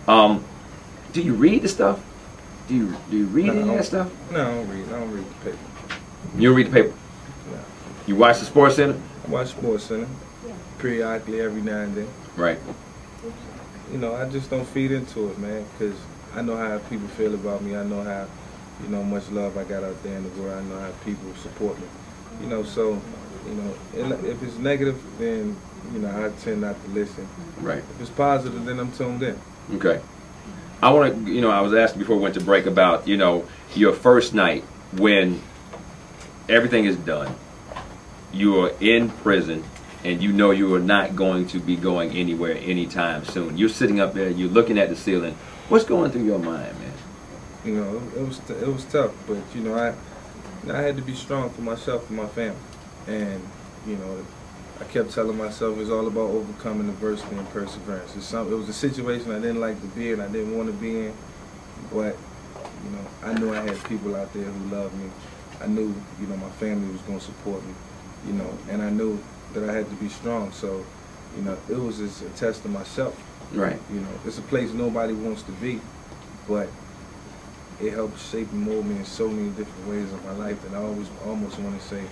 Do you read the stuff? Do you read any of that stuff? No, I don't read. I don't read the paper. You don't read the paper? No. You watch the Sports Center? I watch Sports Center periodically, every now and then. Right. You know, I just don't feed into it, man, because I know how people feel about me. I know how, you know, much love I got out there in the world. I know how people support me. You know, so, you know, if it's negative, then, you know, I tend not to listen. Right. If it's positive, then I'm tuned in. Okay. I want to, you know, I was asking before we went to break about, you know, your first night when everything is done. You are in prison, and you know you are not going to be going anywhere anytime soon. You're sitting up there, you're looking at the ceiling. What's going through your mind, man? You know, it was tough, but you know, I had to be strong for myself and my family, and you know, I kept telling myself it's all about overcoming adversity and perseverance. It was a situation I didn't like to be in, I didn't want to be in, but you know, I knew I had people out there who loved me. I knew, you know, my family was going to support me, you know, and I knew that I had to be strong. So, you know, it was just a test of myself. Right. You know, it's a place nobody wants to be, but it helped shape and mold me in so many different ways in my life. And I almost want to say,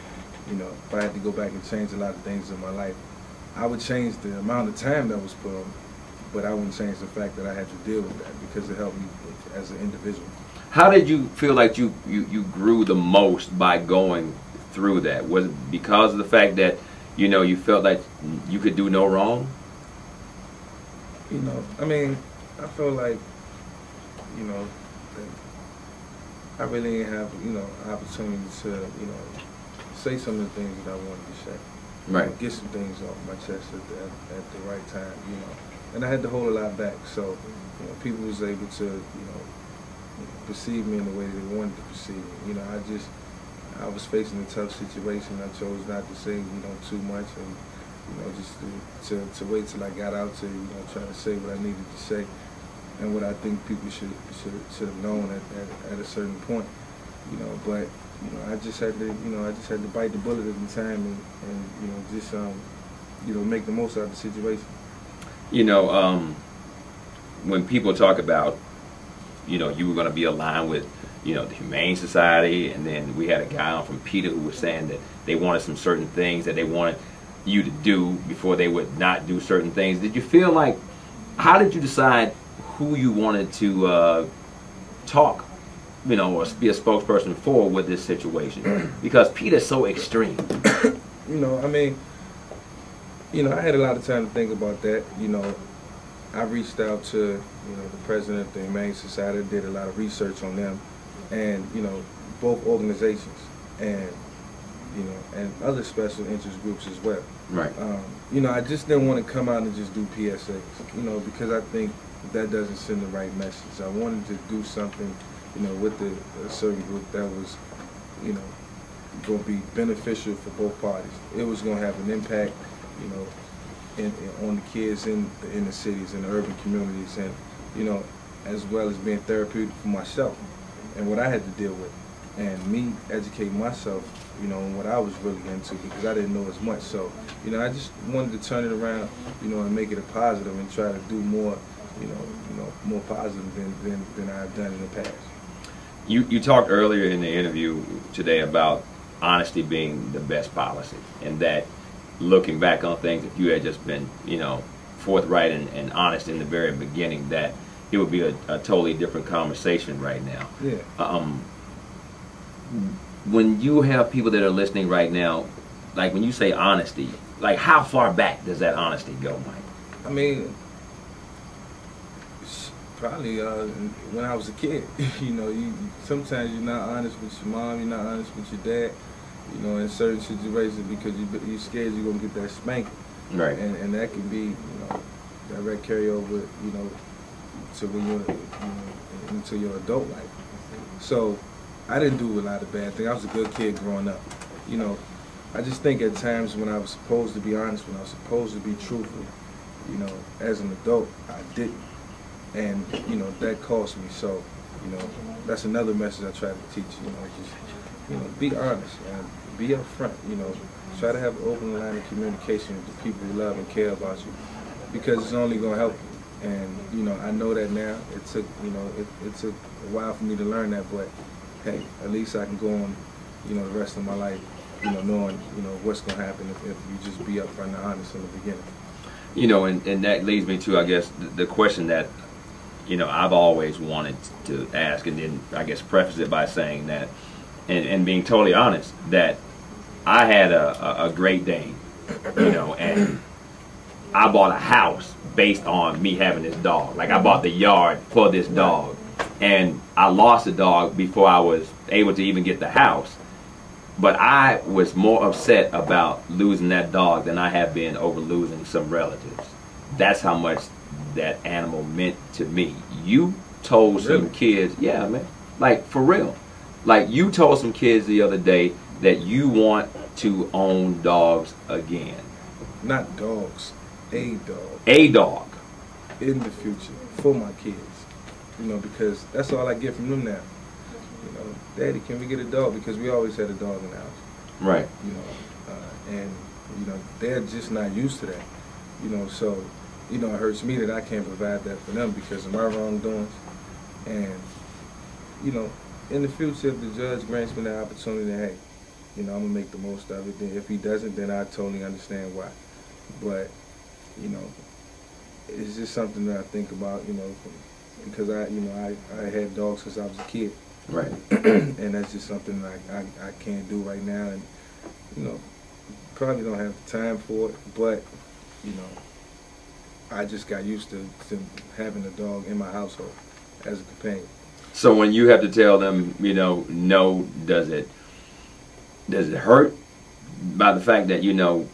you know, if I had to go back and change a lot of things in my life, I would change the amount of time that was put on me, but I wouldn't change the fact that I had to deal with that because it helped me as an individual. How did you feel like you grew the most by going through that? Was it because of the fact that, you know, you felt like you could do no wrong? You know, I mean, I feel like, you know, that I really didn't have, you know, opportunity to, you know, say some of the things that I wanted to say. Right. You know, get some things off my chest at the right time, you know. And I had to hold a lot back, so, you know, people was able to, you know, perceive me in the way that they wanted to perceive me. You know, I was facing a tough situation. I chose not to say, you know, too much, and you know, just to wait till I got out to, you know, try to say what I needed to say and what I think people should have known at a certain point. You know, but you know, I just had to bite the bullet at the time and you know, just you know, make the most out of the situation. You know, when people talk about, you know, you were going to be aligned with, you know, the Humane Society, and then we had a guy on from PETA who was saying that they wanted some certain things that they wanted you to do before they would not do certain things. Did you feel like, how did you decide who you wanted to talk, you know, or be a spokesperson for with this situation? Because PETA is so extreme. You know, I mean, you know, I had a lot of time to think about that. You know, I reached out to, you know, the president of the Humane Society, did a lot of research on them, and, you know, both organizations, and, you know, and other special interest groups as well. Right. You know, I just didn't want to come out and just do PSAs, you know, because I think that doesn't send the right message. I wanted to do something, you know, with a certain group that was, you know, going to be beneficial for both parties. It was going to have an impact, you know, on the kids in the cities, in the urban communities, and, you know, as well as being therapeutic for myself and what I had to deal with, and me educating myself, you know, on what I was really into, because I didn't know as much. So, you know, I just wanted to turn it around, you know, and make it a positive and try to do more, you know, more positive than I've done in the past. You talked earlier in the interview today about honesty being the best policy, and that looking back on things, if you had just been, you know, forthright and honest in the very beginning, that it would be a totally different conversation right now. Yeah. When you have people that are listening right now, like when you say honesty, like how far back does that honesty go, Mike? I mean, probably when I was a kid. You know, sometimes you're not honest with your mom, you're not honest with your dad, you know, in certain situations because you're scared you're gonna get that spanking. Right. And that can be, you know, direct carryover, you know, to when you're, you know, into your adult life. So I didn't do a lot of bad things. I was a good kid growing up. You know, I just think at times when I was supposed to be honest, when I was supposed to be truthful, you know, as an adult, I didn't. And, you know, that cost me. So, you know, that's another message I try to teach, you know, just, you know, be honest and be upfront, you know, try to have an open line of communication with the people who love and care about you, because it's only going to help And you know, I know that now. It took, you know, it took a while for me to learn that, but hey, at least I can go on, you know, the rest of my life, you know, knowing, you know, what's gonna happen if you just be upfront and honest in the beginning. You know, and that leads me to, I guess, the question that, you know, I've always wanted to ask, and then I guess preface it by saying that, and being totally honest, that I had a Great Dane, you know, and I bought a house based on me having this dog. Like, I bought the yard for this dog, and I lost the dog before I was able to even get the house. But I was more upset about losing that dog than I have been over losing some relatives. That's how much that animal meant to me. You told some kids, yeah, man, like, for real. Like, you told some kids the other day that you want to own dogs again. Not dogs, a dog. A dog. In the future, for my kids. You know, because that's all I get from them now. You know, Daddy, can we get a dog? Because we always had a dog in the house. Right. You know, and, you know, they're just not used to that. You know, so, you know, it hurts me that I can't provide that for them because of my wrongdoings. And, you know, in the future, if the judge grants me the opportunity, hey, you know, I'm going to make the most of it. Then if he doesn't, then I totally understand why. But, you know, it's just something that I think about, you know, because I had dogs since I was a kid. Right. And that's just something that I can't do right now. And, you know, probably don't have the time for it. But, you know, I just got used to having a dog in my household as a companion. So when you have to tell them, you know, no, does it hurt by the fact that, you know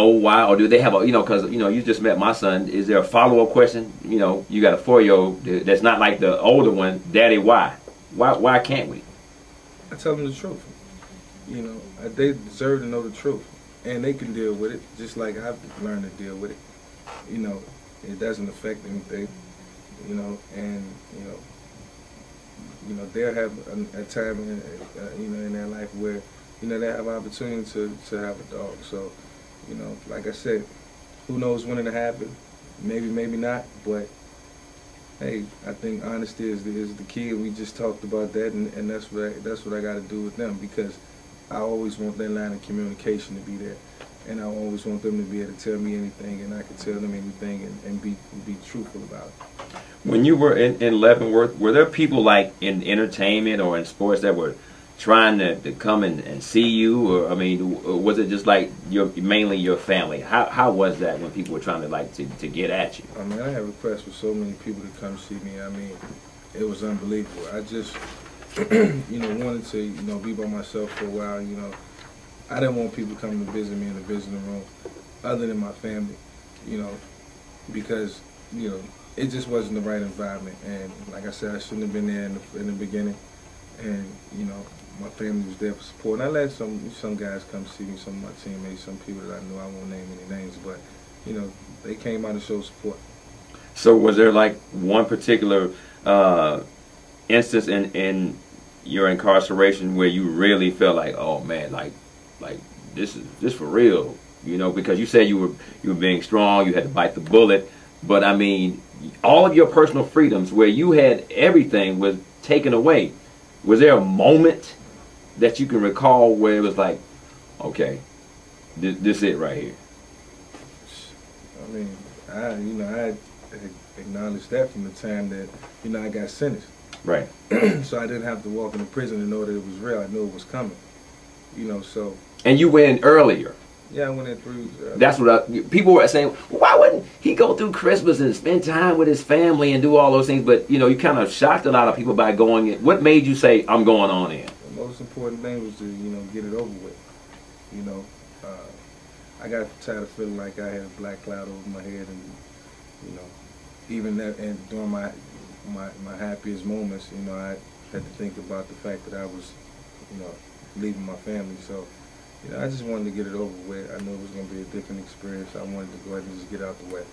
why, or do they have a, you know, because, you know, you just met my son, is there a follow-up question? You know, you got a 4-year-old that's not like the older one, Daddy, why? Why can't we? I tell them the truth. You know, they deserve to know the truth, and they can deal with it just like I've learned to deal with it. You know, it doesn't affect anything. You know, and you know they'll have a time in you know, in their life where, you know, they have an opportunity to have a dog. So, you know, like I said, who knows when it'll happen? Maybe, maybe not. But hey, I think honesty is the key. We just talked about that, and that's what I got to do with them, because I always want that line of communication to be there, and I always want them to be able to tell me anything, and I can tell them anything, and be truthful about it. When you were in Leavenworth, were there people like in entertainment or in sports that were trying to come and see you, or I mean, was it just like mainly your family? How was that when people were trying to get at you? I mean, I had requests for so many people to come see me. I mean, it was unbelievable. I just you know, wanted to, you know, be by myself for a while. You know, I didn't want people coming to visit me in the visiting room, other than my family. You know, because, you know, it just wasn't the right environment. And like I said, I shouldn't have been there in the beginning. And, you know, my family was there for support. And I let some guys come see me, some of my teammates, some people that I knew. I won't name any names, but, you know, they came out to show support. So was there like one particular instance in your incarceration where you really felt like, oh man, like this is for real, you know? Because you said you were being strong, you had to bite the bullet, but I mean, all of your personal freedoms where you had everything was taken away. Was there a moment that you can recall where it was like, okay, this is it right here? I mean, I acknowledged that from the time that, you know, I got sentenced. Right. So I didn't have to walk into prison to know that it was real. I knew it was coming. You know, so. And you went in earlier. Yeah, I went in through. That's what people were saying. Why wouldn't he go through Christmas and spend time with his family and do all those things? But, you know, you kind of shocked a lot of people by going in. What made you say, I'm going on in? The most important thing was to, you know, get it over with. You know, I got tired of feeling like I had a black cloud over my head, and, you know, even that, and during my happiest moments, you know, I had to think about the fact that I was, you know, leaving my family. So, you know, I just wanted to get it over with. I knew it was going to be a different experience. I wanted to go ahead and just get out the way.